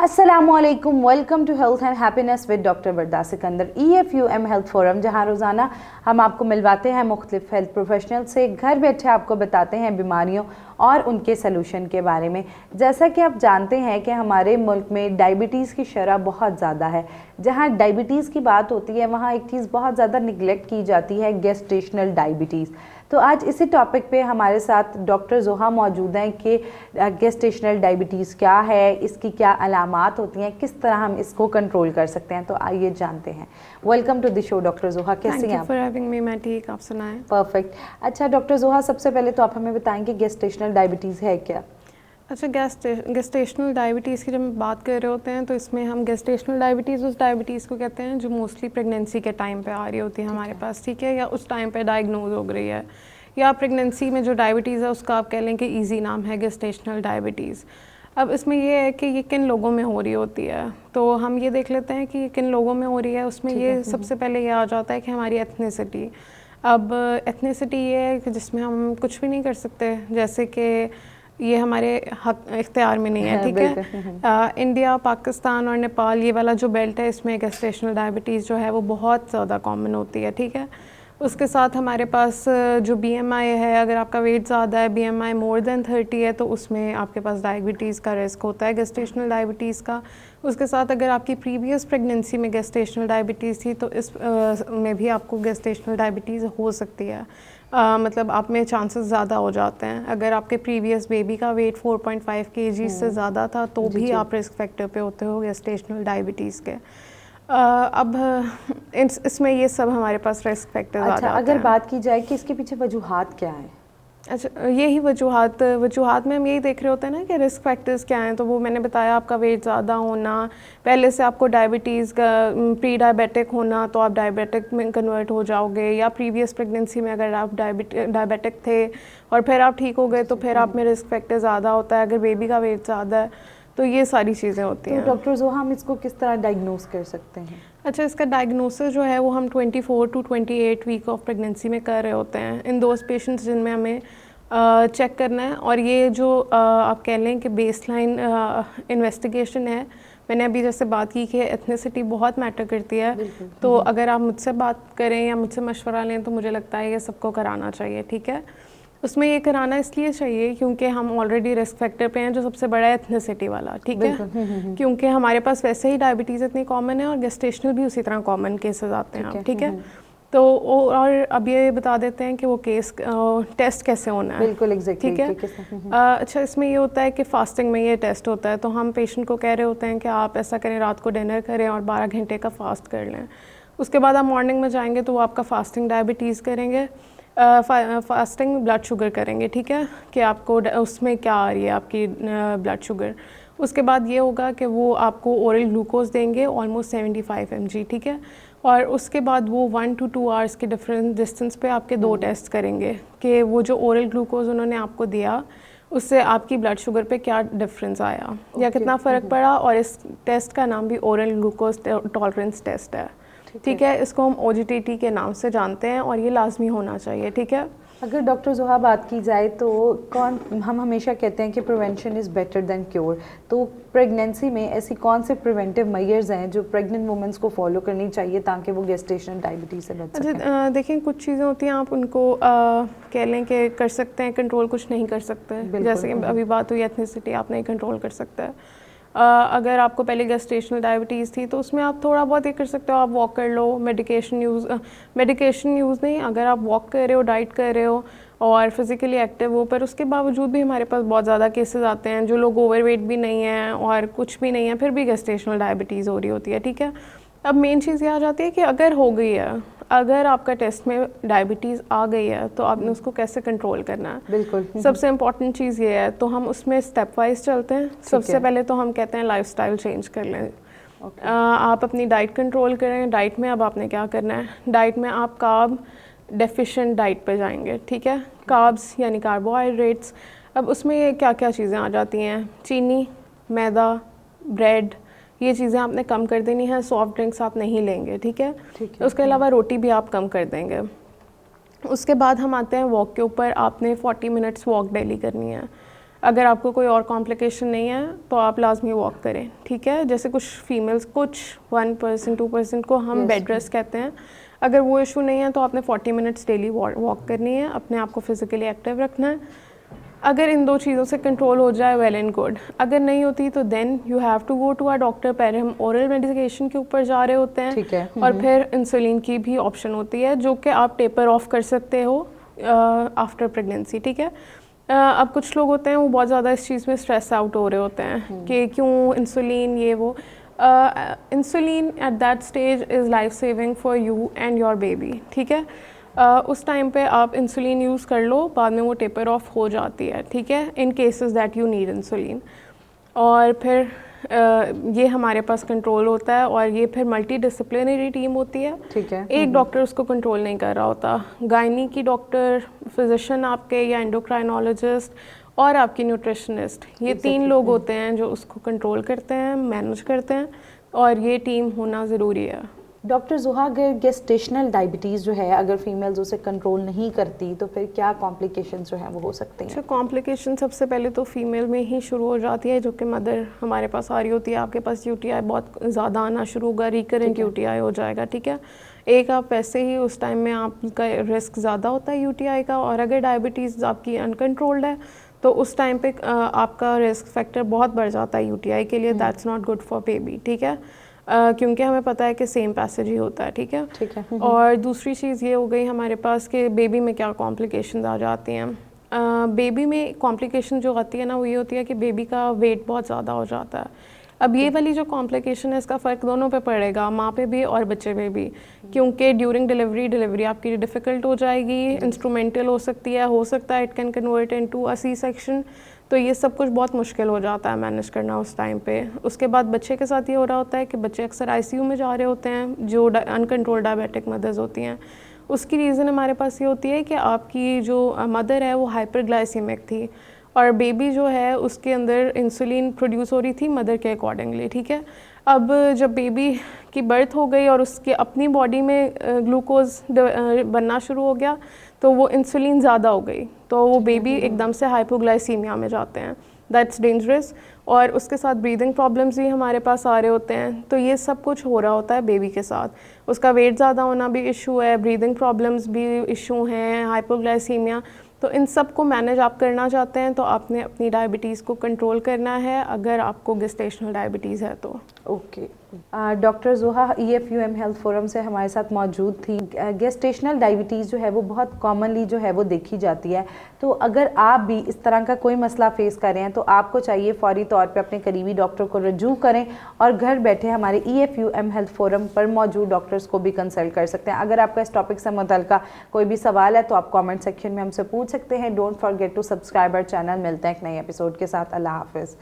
अस्सलामुअलैकुम, welcome to health and happiness with doctor Barda Sikandar EFUM health forum, जहां रोज़ाना हम आपको मिलवाते हैं मुख्तलिफ हेल्थ प्रोफेशनल से। घर बैठे आपको बताते हैं बीमारियों और उनके सलूशन के बारे में। जैसा कि आप जानते हैं कि हमारे मुल्क में डायबिटीज़ की शरह बहुत ज़्यादा है। जहां डायबिटीज़ की बात होती है वहां एक चीज़ बहुत ज़्यादा निगलेक्ट की जाती है, गेस्टेशनल डायबिटीज़। तो आज इसी टॉपिक पे हमारे साथ डॉक्टर जोहा मौजूद हैं कि गेस्टेशनल डायबिटीज़ क्या है, इसकी क्या अलामात होती हैं, किस तरह हम इसको कंट्रोल कर सकते हैं। तो आइए जानते हैं। Welcome to the show doctor Zoha, कैसे हैं आप? फॉर हैविंग मी, मैं ठीक, आप सुनाएं। परफेक्ट। अच्छा डॉक्टर जोहा, सबसे पहले तो आप हमें बताएं कि गेस्टेशनल डायबिटीज़ है क्या? अच्छा, गेस्टेशनल डायबिटीज़ की जब हम बात कर रहे होते हैं तो इसमें हम गेस्टेशनल डायबिटीज़ उस डायबिटीज़ को कहते हैं जो मोस्टली प्रेगनेंसी के टाइम पे आ रही होती है हमारे पास, ठीक है, या उस टाइम पे डायग्नोज हो गई है, या प्रेगनेंसी में जो डायबिटीज़ है उसका आप कह लें कि ईजी नाम है गेस्टेशनल डायबिटीज़। अब इसमें ये है कि ये किन लोगों में हो रही होती है, तो हम ये देख लेते हैं कि ये किन लोगों में हो रही है। उसमें ये सबसे पहले ये आ जाता है कि हमारी एथनिसिटी। अब एथनिसिटी ये है कि जिसमें हम कुछ भी नहीं कर सकते, जैसे कि ये हमारे हक इख्तियार में नहीं है, ठीक है। इंडिया, पाकिस्तान और नेपाल, ये वाला जो बेल्ट है, इसमें गेस्टेशनल डायबिटीज़ जो है वो बहुत ज़्यादा कॉमन होती है, ठीक है। उसके साथ हमारे पास जो BMI है, अगर आपका वेट ज़्यादा है, BMI मोर देन 30 है, तो उसमें आपके पास डायबिटीज़ का रिस्क होता है, गेस्टेशनल डायबिटीज़ का। उसके साथ अगर आपकी प्रीवियस प्रेगनेंसी में गेस्टेशनल डायबिटीज़ थी तो इस में भी आपको गेस्टेशनल डायबिटीज़ हो सकती है। मतलब आप में चांसेस ज़्यादा हो जाते हैं। अगर आपके प्रीवियस बेबी का वेट 4.5 kg से ज़्यादा था तो भी आप रिस्क फैक्टर पे होते हो गेस्टेशनल डायबिटीज़ के। अब इसमें ये सब हमारे पास रिस्क फैक्टर्स आ जाते हैं। अगर बात की जाए कि इसके पीछे वजूहात क्या हैं? अच्छा, यही वजूहात में हम यही देख रहे होते हैं ना कि रिस्क फैक्टर्स क्या हैं। तो वो मैंने बताया, आपका वेट ज़्यादा होना, पहले से आपको डायबिटीज़ का प्री डायबिटिक होना तो आप डायबिटिक में कन्वर्ट हो जाओगे, या प्रीवियस प्रेगनेंसी में अगर आप डायबिटिक थे और फिर आप ठीक हो गए तो फिर आप में रिस्क फैक्टर ज़्यादा होता है। अगर बेबी का वेट ज़्यादा है तो ये सारी चीज़ें होती हैं। तो डॉक्टर जोहा, हम इसको किस तरह डायग्नोस कर सकते हैं? अच्छा, इसका डायग्नोसिस जो है वो हम 24 to 28 वीक ऑफ प्रेगनेंसी में कर रहे होते हैं इन दोज पेशेंट्स जिनमें हमें चेक करना है। और ये जो आप कह लें कि बेसलाइन इन्वेस्टिगेशन है, मैंने अभी जैसे बात की कि एथनिसिटी बहुत मैटर करती है, तो अगर आप मुझसे बात करें या मुझसे मशवरा लें तो मुझे लगता है ये सबको कराना चाहिए, ठीक है। उसमें ये कराना इसलिए चाहिए क्योंकि हम ऑलरेडी रिस्क फैक्टर पे हैं, जो सबसे बड़ा है एथनिसिटी वाला, ठीक है। क्योंकि हमारे पास वैसे ही डायबिटीज़ इतनी कॉमन है और गेस्टेशनल भी उसी तरह कॉमन केसेस आते हैं, ठीक है। तो और अब ये बता देते हैं कि वो केस टेस्ट कैसे होना है, बिल्कुल एग्जैक्टली, ठीक है। अच्छा, इसमें ये होता है कि फास्टिंग में ये टेस्ट होता है, तो हम पेशेंट को कह रहे होते हैं कि आप ऐसा करें, रात को डिनर करें और 12 घंटे का फास्ट कर लें। उसके बाद आप मॉर्निंग में जाएंगे तो वो आपका फास्टिंग डायबिटीज़ करेंगे, फास्टिंग ब्लड शुगर करेंगे, ठीक है, कि आपको उसमें क्या आ रही है आपकी ब्लड शुगर। उसके बाद ये होगा कि वो आपको ओरल ग्लूकोज देंगे ऑलमोस्ट 75 mg, ठीक है। और उसके बाद वो 1 to 2 आवर्स के डिफरेंट डिस्टेंस पे आपके 2 टेस्ट करेंगे कि वो जो ओरल ग्लूकोज उन्होंने आपको दिया उससे आपकी ब्लड शुगर पे क्या डिफरेंस आया या कितना फ़र्क पड़ा। और इस टेस्ट का नाम भी ओरल ग्लूकोज टॉलरेंस टेस्ट है, ठीक है। इसको हम OGTT के नाम से जानते हैं और ये लाजमी होना चाहिए, ठीक है। अगर डॉक्टर जोहा बात की जाए तो हम हमेशा कहते हैं कि prevention is better than cure. तो प्रेगनेंसी में ऐसी कौन से प्रिवेंटिव मेजर्स हैं जो प्रेग्नेंट वुमेंस को फॉलो करनी चाहिए ताकि वो गेस्टेशनल डायबिटीज़ से बच सकें? अच्छा, देखिए, कुछ चीज़ें होती हैं आप उनको कह लें कि कर सकते हैं कंट्रोल, कुछ नहीं कर सकते। जैसे कि अभी बात हुई एथनिसिटी, आप नहीं कंट्रोल कर सकते हैं। अगर आपको पहले गेस्टेशनल डायबिटीज़ थी तो उसमें आप थोड़ा बहुत ये कर सकते हो, आप वॉक कर लो, मेडिकेशन यूज़ नहीं, अगर आप वॉक कर रहे हो, डाइट कर रहे हो और फिज़िकली एक्टिव हो, पर उसके बावजूद भी हमारे पास बहुत ज़्यादा केसेस आते हैं जो लोग ओवरवेट भी नहीं हैं और कुछ भी नहीं है फिर भी गेस्टेशनल डायबिटीज़ हो रही होती है, ठीक है। अब मेन चीज़ ये आ जाती है कि अगर हो गई है, अगर आपका टेस्ट में डायबिटीज़ आ गई है तो आपने उसको कैसे कंट्रोल करना है। बिल्कुल, सबसे इम्पॉर्टेंट चीज़ ये है, तो हम उसमें स्टेप वाइज चलते हैं। सबसे पहले तो हम कहते हैं लाइफस्टाइल चेंज कर लें। आप अपनी डाइट कंट्रोल करें। डाइट में अब आपने क्या करना है, डाइट में आप कार्ब डेफिशिएंट डाइट पे जाएंगे, ठीक है। कार्ब्स यानी कार्बोहाइड्रेट्स। अब उसमें क्या क्या चीज़ें आ जाती हैं, चीनी, मैदा, ब्रेड, ये चीज़ें आपने कम कर देनी है। सॉफ्ट ड्रिंक्स आप नहीं लेंगे, ठीक है। उसके अलावा रोटी भी आप कम कर देंगे। उसके बाद हम आते हैं वॉक के ऊपर। आपने 40 मिनट्स वॉक डेली करनी है। अगर आपको कोई और कॉम्प्लिकेशन नहीं है तो आप लाजमी वॉक करें, ठीक है। जैसे कुछ फीमेल्स, कुछ 1% 2% को हम बेड रेस्ट कहते हैं, अगर वो इशू नहीं है तो आपने 40 मिनट्स डेली वॉक करनी है, अपने आप को फिजिकली एक्टिव रखना है। अगर इन 2 चीज़ों से कंट्रोल हो जाए वेल एंड गुड, अगर नहीं होती तो then you have to go to our doctor. पहले हम ओरल मेडिकेशन के ऊपर जा रहे होते हैं, ठीक है। और फिर इंसुलिन की भी ऑप्शन होती है जो कि आप टेपर ऑफ कर सकते हो आफ्टर प्रेगनेंसी, ठीक है। अब कुछ लोग होते हैं वो बहुत ज़्यादा इस चीज़ में स्ट्रेस आउट हो रहे होते हैं कि क्यों इंसुलिन ये वो। Insulin at that stage is life saving for you and your baby, ठीक है। उस टाइम पे आप इंसुलिन यूज़ कर लो, बाद में वो टेपर ऑफ हो जाती है, ठीक है, in cases that you need insulin. और फिर ये हमारे पास कंट्रोल होता है, और ये फिर मल्टी डिसिप्लिनरी टीम होती है, ठीक है। एक डॉक्टर उसको कंट्रोल नहीं कर रहा होता। गायनी की डॉक्टर, फिजिशियन आपके, या एंडोक्राइनोलॉजिस्ट और आपकी न्यूट्रिशनिस्ट, ये 3 लोग होते हैं जो उसको कंट्रोल करते हैं, मैनेज करते हैं, और ये टीम होना ज़रूरी है। डॉक्टर जुहा, अगर गेस्टेशनल डायबिटीज़ जो है अगर फीमेल्स उसे कंट्रोल नहीं करती तो फिर क्या कॉम्प्लिकेशंस जो हैं वो हो सकते हैं? अच्छा, कॉम्प्लिकेशन सबसे पहले तो फीमेल में ही शुरू हो जाती है, जो कि मदर हमारे पास आ रही होती है, आपके पास यूटीआई बहुत ज़्यादा आना शुरू होगा, रिकरेंट यूटीआई हो जाएगा, ठीक है। एक आप वैसे ही उस टाइम में आपका रिस्क ज़्यादा होता है यूटीआई का, और अगर डायबिटीज़ आपकी अनकंट्रोल्ड है तो उस टाइम पे आपका रिस्क फैक्टर बहुत बढ़ जाता है यूटीआई के लिए। That's not good for baby, ठीक है, क्योंकि हमें पता है कि सेम पैसेज ही होता है, ठीक है, ठीक है। और दूसरी चीज़ ये हो गई हमारे पास कि बेबी में क्या कॉम्प्लिकेशंस आ जाती हैं। बेबी में कॉम्प्लिकेशन जो आती है ना, वो ये होती है कि बेबी का वेट बहुत ज़्यादा हो जाता है। अब ये वाली जो कॉम्प्लिकेशन है, इसका फ़र्क दोनों पे पड़ेगा, माँ पे भी और बच्चे पे भी, क्योंकि ड्यूरिंग डिलीवरी आपकी डिफ़िकल्ट हो जाएगी, इंस्ट्रूमेंटल हो सकती है, हो सकता है it can convert into a C section. तो ये सब कुछ बहुत मुश्किल हो जाता है मैनेज करना उस टाइम पे। उसके बाद बच्चे के साथ ये हो रहा होता है कि बच्चे अक्सर आईसीयू में जा रहे होते हैं, जो अनकंट्रोल्ड डायबिटिक मदर्स होती हैं। उसकी रीज़न हमारे पास ये होती है कि आपकी जो मदर है वो हाइपरग्लाइसीमिक थी, और बेबी जो है उसके अंदर इंसुलिन प्रोड्यूस हो रही थी मदर के अकॉर्डिंगली, ठीक है। अब जब बेबी की बर्थ हो गई और उसके अपनी बॉडी में ग्लूकोज बनना शुरू हो गया, तो वो इंसुलिन ज़्यादा हो गई, तो वो बेबी एकदम से हाइपोग्लाइसीमिया में जाते हैं, दैट्स डेंजरस। और उसके साथ ब्रीदिंग प्रॉब्लम्स भी हमारे पास आ रहे होते हैं। तो ये सब कुछ हो रहा होता है बेबी के साथ, उसका वेट ज़्यादा होना भी इशू है, ब्रीदिंग प्रॉब्लम्स भी इशू हैं, हाइपोग्लाइसीमिया। तो इन सब को मैनेज आप करना चाहते हैं तो आपने अपनी डायबिटीज़ को कंट्रोल करना है, अगर आपको गेस्टेशनल डायबिटीज़ है तो। Okay. Doctor Zuha EFUM health forum से हमारे साथ मौजूद थी। गेस्टेशनल डायबिटीज़ जो है वो बहुत कॉमनली जो है वो देखी जाती है, तो अगर आप भी इस तरह का कोई मसला फेस कर रहे हैं तो आपको चाहिए फ़ौरी तौर पे अपने करीबी डॉक्टर को रजू करें, और घर बैठे हमारे EFUM हेल्थ फोरम पर मौजूद डॉक्टर्स को भी कंसल्ट कर सकते हैं। अगर आपका इस टॉपिक से मुतल्लिक़ कोई भी सवाल है तो आप कॉमेंट सेक्शन में हमसे पूछ सकते हैं। Don't forget to subscribe our channel. मिलते हैं एक नए एपिसोड के साथ। अल्लाह हाफ़िज़।